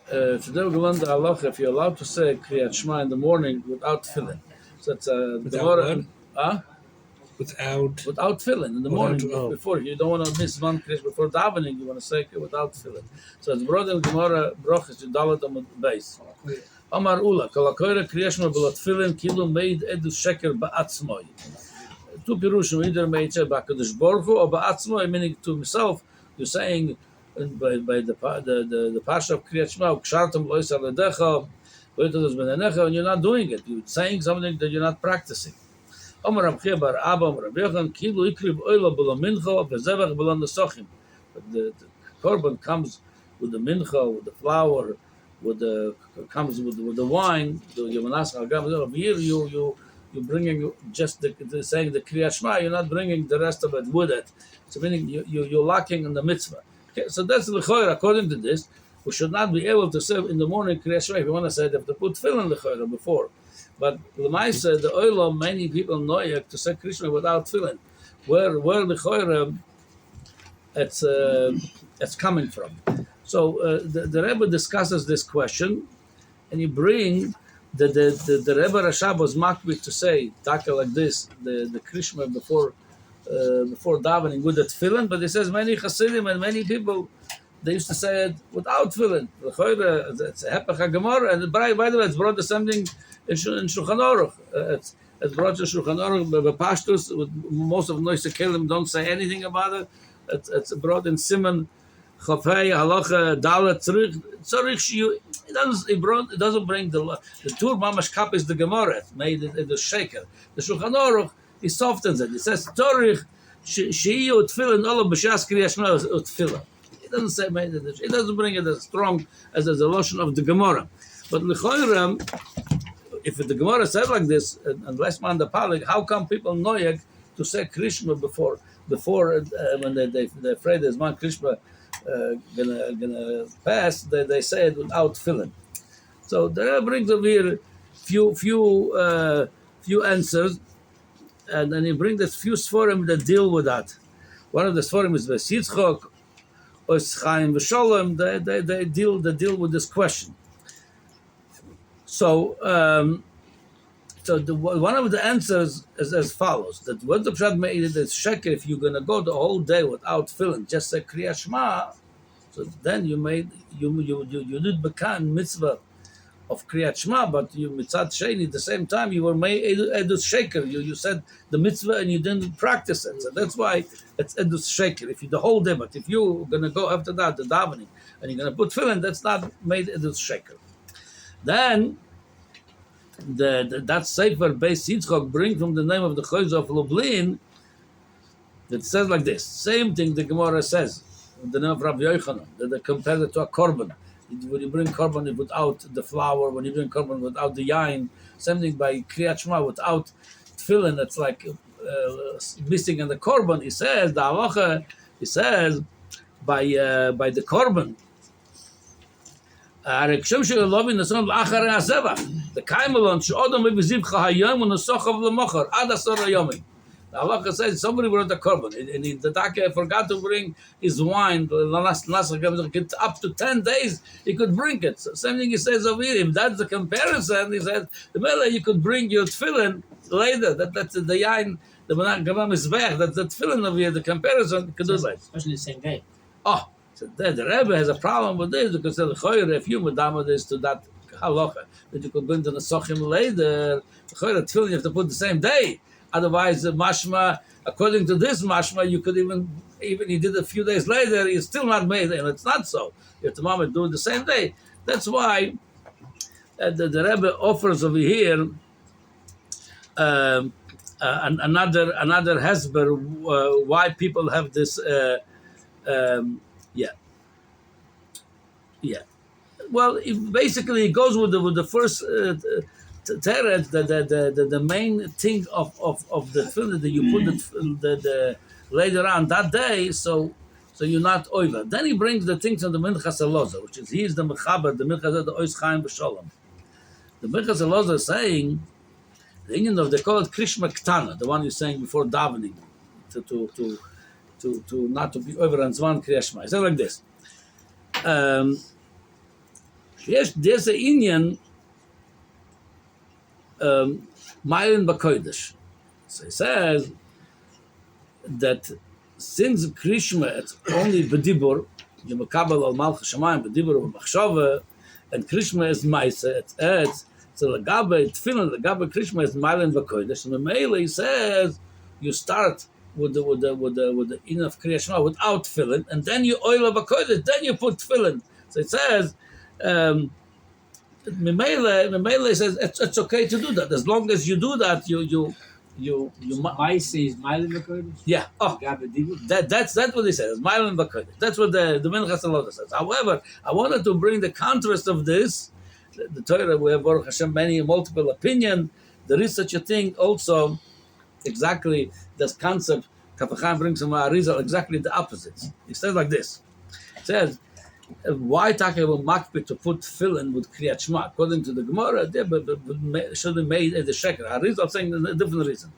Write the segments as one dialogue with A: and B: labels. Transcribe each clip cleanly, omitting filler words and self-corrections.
A: Today we're going to learn the halacha if you're allowed to say krias shma in the morning without tefillin. So it's
B: Without what?
A: Without tefillin in the morning before you don't want to miss one krias before davening. You want to say it without tefillin. So it's brought in Gemara brachas Yudalet on the base. Amar Ula kalakoyre krias shma b'lat tefillin kilu made edus sheker ba'atzmoi. Two pirushim either made ba'kadosh baruch hu or ba'atzmoi, meaning to himself. You're saying. By the pasha of Kriyat Shema, kshartam lois aledecha, loitos benenecha, and you're not doing it. You're saying something that you're not practicing. Amar Rav Chia bar Abba, Amar Rav Yochanan, kilu ikriv oila b'lo mincha, v'zevach b'lo nesochim. But the korban comes with the mincha, with the flour, comes with the wine. Here you're bringing just saying the Kriyat Shema. You're not bringing the rest of it with it. So meaning you're lacking in the mitzvah. Okay, so that's l'choyer. According to this, we should not be able to say in the morning krias shma. If you want to say, they have to put tefillin l'choyer before. But l'maisa, the oilo, many people know to say krias shma without tefillin. Where l'choyer it's coming from. So the Rebbe discusses this question, and you bring the Rebbe Rashab was makbid to say taka like this the krias shma before davening with the tefillin, but he says many Hasidim and many people they used to say it without tefillin. It's a hepech haGemara, and by the way, it's brought to something in Shulchan Aruch. It's brought to Shulchan Aruch by pashtus. Most of Noise Kelim don't say anything about it. It's brought in Siman Chafei Halacha Dalet Tzarich. It doesn't bring the Tur Mamash Kap is the Gemara. It's made in the shaker. The Shulchan Aruch. He softens it. He says, "Torich she'iyu tefillin olam b'shas krias shma tefillin." He doesn't say it. He doesn't bring it as strong as the lotion of the Gemara. But l'choyrem, if the Gemara said like this, and less man the palik, how come people noyeg to say krishma before when they're afraid there's one krishma gonna pass? They say it without tefillin. So there brings over here few answers. And then he brings this few sforim that deal with that. One of the sforim is Vesitzchok, Chaim V'Sholem. They deal with this question. So, one of the answers is as follows: that what the Pshat made it is sheker. If you're going to go the whole day without tefillin, just say krias shma, so then you did become mitzvah of Kriyat Shema, but you mitzat sheni at the same time you were made edus shaker. You said the mitzvah and you didn't practice it, so that's why it's edus shaker. If you the whole day, but if you're gonna go after that the davening and you're gonna put tefillin, that's not made edus shaker. Then that sefer Beis Yitzchok bring from the name of the Chayz of Lublin that says like this. Same thing the Gemara says in the name of Rabbi Yochanan that they compare it to a korban. When you bring korban without the flour, when you bring korban without the yain, something by Kriyat Shema without tefillin, it's like missing in the korban. He says the halacha. He says by the korban. The kaimelon she'odam v'zivcha hayom u'nesochav l'mochar ad asar hayomim. The halacha says somebody brought the korban, and the daka forgot to bring his wine. The last up to 10 days he could bring it. So same thing he says over here. If that's the comparison, he said the mela you could bring your tefillin later. That's the yain. The gavam is back. That's the tefillin over here. The comparison could do that,
C: especially the same day.
A: Oh, so the Rebbe has a problem with this because the choyer if you madama this to that halacha that you could bring the nesochim later. The choyer tefillin you have to put the same day. Otherwise, the mashma, according to this mashma, you could even you did a few days later, it's still not made, and it's not so. You have to do it the same day. That's why the Rebbe offers over here another hesber why people have this. Well, basically, it goes with the first. Teret, the main thing of the tefillin that you put the later on that day, so you're not over. Then he brings the things on the Minchas Eloza, which is he's the mechaber, the Minchas the Ois Chaim V'Sholem. The Minchas Eloza is saying the Indian of they call it Krishma Ktana, the one you're saying before davening, to not to be over on Zman Krias Shema. He said like this. there's an Indian Mayan Bakoidish. So he says that since Krishma it's only Bedibur, you makabel al Malch Shamayim Bedibur Machshava, and Krishma is Maisa, it's so Lagabe Tefillin, Lagabe Krishma is Mayan Bakoidish. And the Meile he says you start with the in of krias shma without tefillin, and then you oil bakoidish, then you put tefillin. So it says, Memele says it's okay to do that as long as you do that. You
B: Mice is Milin Bakoidish?
A: yeah. Oh, that's what he says. Milin bakoidish. That's what the Minchas Halota says. However, I wanted to bring the contrast of this. The Torah, we have Baruch Hashem many multiple opinion. There is such a thing also. Exactly this concept, Kafacham brings from Arizal exactly the opposites. He says like this. He says, why talk about makpid to put tefillin with krias shma? According to the Gemara, they should have made the sheker. Arizal saying a different reason.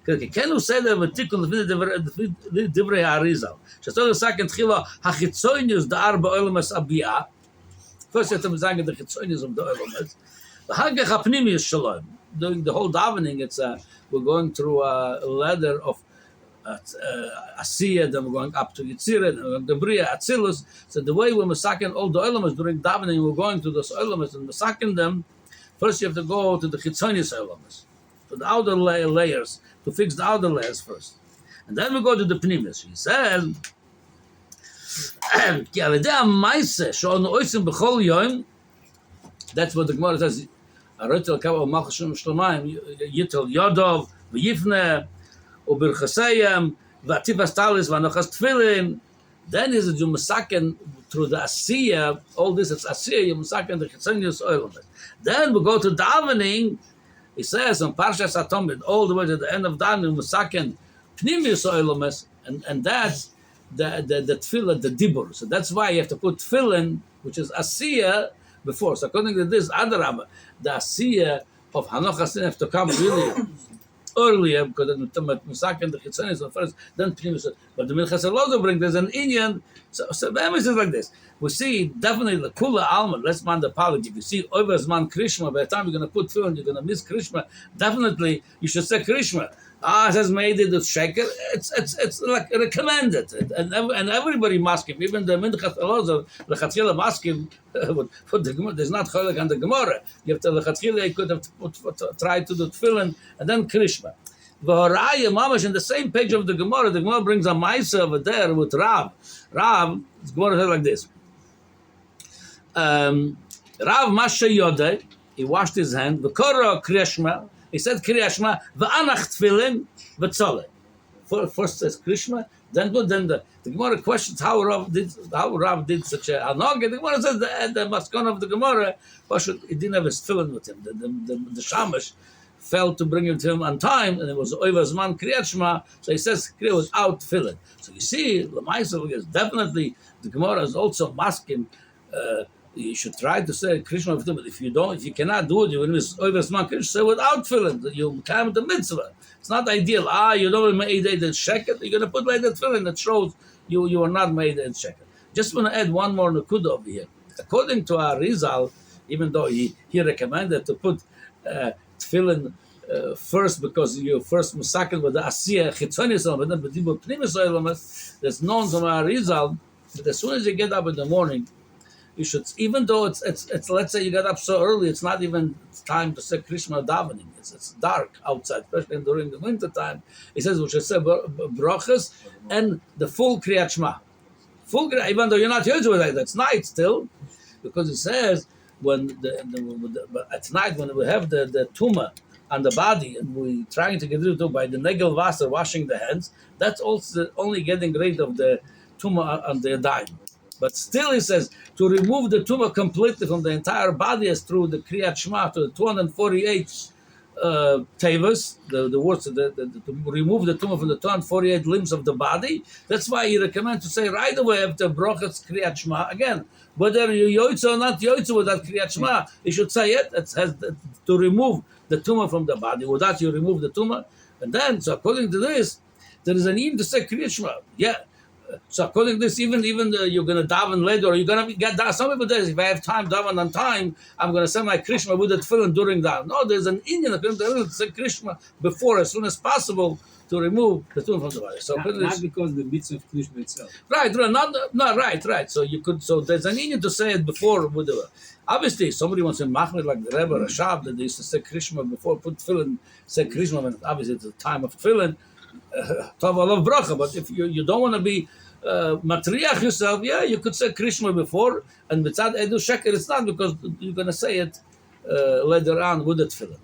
A: Can you say that with tikkun divrei Arizal? Shasol the second chila hachitzonius the arba olamas abiyah. First, you have to say the chitzonius of the olamas. The hagach hapnimius shalom. During the whole davening, it's we're going through a ladder of Asiya, then we're going up to Yitzira, then we're going to Bria, Atzilus. So the way we're masaking all the olamas during davening, we're going to those olamas and masaking them. First, you have to go to the Chitzonius olamas, to the outer layers, to fix the outer layers first. And then we go to the Pnimis. He says, that's what the Gemara says. Arotel Kavah Malchashim Shlomayim Yitel Yodov V'Yifne Ubirchasayim V'Ativas Talis V'Anochas Tefillin. Then is it you masaken through the Asiya. All this is Asiya. You masaken the Chitzonius oil. Then we go to davening. He says on Parshas Atomid all the way to the end of davening masaken Pnimius oilomes, and that's the tefillah, the dibur. So that's why you have to put tefillin, which is Asiya, before. So according to this, Adarabah, the Asiya of Hanochas have to come really earlier because the Musak and the Chitzanis are first, then Pnimis. But the Minchas Halota bring there's an Indian. So the emphasis is like this. We see definitely the Kula Alma, let's man the Palik. If you see Oversman Krishma, by the time you're going to put film, you're going to miss Krishma, definitely you should say Krishma. It has made it a shaker. It's like recommended, and everybody must him. Even the Minchas Halota, the Chatchila must him. For the Gemara, there's not Cholek on the Gemara. You have to the Chatchila. You could have tried to do Tefillin and then Krishma. V'horaya mamash in the same page of the Gemara brings a Maisa over there with Rav. Rav, the Gemara says like this. Rav Masha Yodeh, he washed his hand. V'kora krias shma. He said krias shma. V'anach tefillin v'tzoleh. First says Krishma, then the Gemara questions how Rav did such a hanog. The Gemara says the maskon of the Gemara, he didn't have his tefillin with him. The shamash failed to bring him to him on time, and it was Oivazman Kriyat Shma, so he says Kriya was out tefillin. So you see, Lamaisa is definitely the Gemara is also masking. You should try to say Krishna, but if you cannot do it, you will miss Oivazman Krishna. Say without tefillin, you come the mitzvah. It's not ideal. You don't made it in shekel. You're going to put like that tefillin that shows you are not made in shekel. Just want to add one more nakuda over here. According to our Rizal, even though he recommended to put tefillin first because you first masakel with the asiya chitzonis but then b'dibur pnimis oilamas. There's known from our Rizal that as soon as you get up in the morning, you should, even though it's let's say you get up so early, it's not even time to say Krishma davening. It's dark outside, especially during the winter time. He says we should say brachas and the full kriyat shma. Even though you're not used to it, it's night still, because it says when at night when we have the tumah on the body and we trying to get rid of by the negel vaser washing the hands, that's also only getting rid of the tumah on the yadayim. But still, he says, to remove the tumah completely from the entire body is through the kriyat shma, to the 248 tevas, the words, to remove the tumah from the 248 limbs of the body. That's why he recommends to say right away after brachas kriyat shma. Again, whether you yoitza or not yoitza with that kriyat shma, you should say it. It has to remove the tumah from the body. With that, you remove the tumah. And then, so according to this, there is a need to say kriyat shma. Yeah. So according to this, even you're gonna daven later, or you're gonna get that. Some people say, if I have time, daven on time, I'm gonna say my krishma with the tefillin during that. No, there's an Indian to say krishma before, as soon as possible, to remove the tefillin from the body. So
B: not because the mitzvah of krishma itself.
A: right, right. So you could. So there's an Indian to say it before with the. Obviously, somebody wants to machmir like the Rebbe Rashab that they used to say krishma before, put tefillin, say krishma when obviously it's the time of tefillin. Tov alav bracha. But if you don't want to be matriach yourself, yeah, you could say krishma before, and mitzad edu sheker it's not, because you're going to say it later on with the tefillin.